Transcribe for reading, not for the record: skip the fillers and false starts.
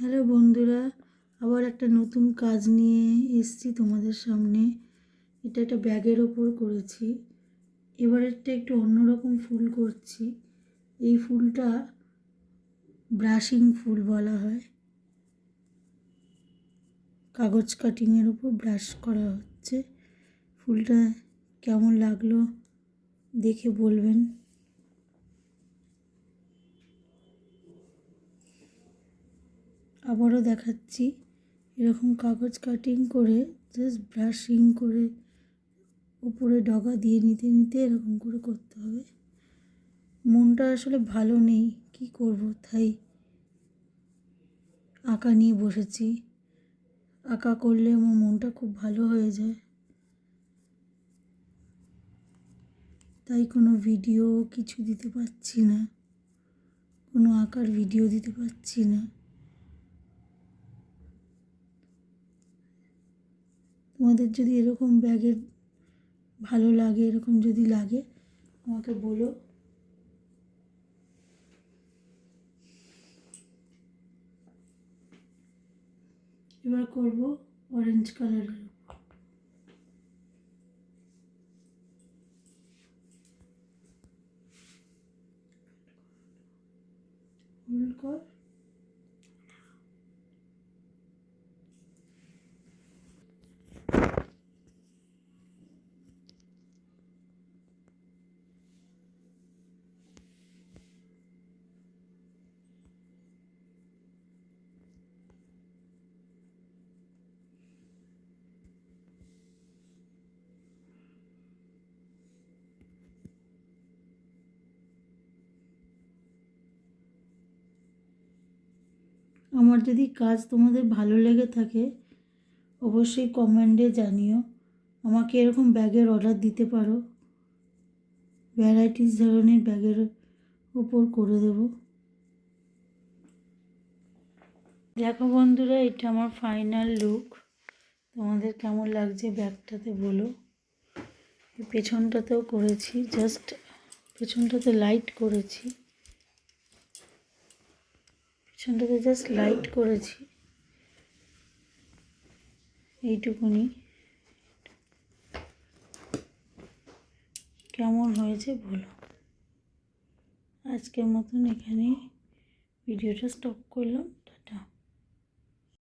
Hello বন্ধুরা, আবার একটা নতুন কাজ নিয়ে এসেছি তোমাদের সামনে। এটা একটা ব্যাগের ওপর করেছি। এবারেরটা একটু অন্যরকম ফুল করছি। এই ফুলটা ব্রাশিং ফুল বলা হয়। কাগজ কাটিংয়ের ওপর ব্রাশ করা হচ্ছে। ফুলটা কেমন লাগলো দেখে বলবেন। আবারও দেখাচ্ছি, এরকম কাগজ কাটিং করে জাস্ট ব্রাশিং করে উপরে ডগা দিয়ে নিতে নিতে এরকম করে করতে হবে। মনটা আসলে ভালো নেই, কি করব, তাই আঁকা নিয়ে বসেছি। আঁকা করলে আমার মনটা খুব ভালো হয়ে যায়, তাই কোনো ভিডিও কিছু দিতে পারছি না, কোনো আঁকার ভিডিও দিতে পারছি না। তোমাদের যদি এরকম ব্যাগের ভালো লাগে, এরকম যদি লাগে আমাকে বলো। এবার করব অরেঞ্জ কালারের হোল্ড কর। আমার যদি কাজ তোমাদের ভালো লেগে থাকে অবশ্যই কমেন্টে জানিও। আমাকে এরকম ব্যাগের অর্ডার দিতে পারো, ভ্যারাইটিস ধরনের ব্যাগের উপর করে দেব। দেখো বন্ধুরা, এটা আমার ফাইনাল লুক। তোমাদের কেমন লাগছে ব্যাগটাতে বলো। পেছনটাতেও করেছি, জাস্ট পেছনটাতে লাইট করেছি, পেছনটাতে জাস্ট লাইট করেছি, এইটুকুনি। কেমন হয়েছে বলো। আজকের মতন এখানেই ভিডিওটা স্টপ করলাম।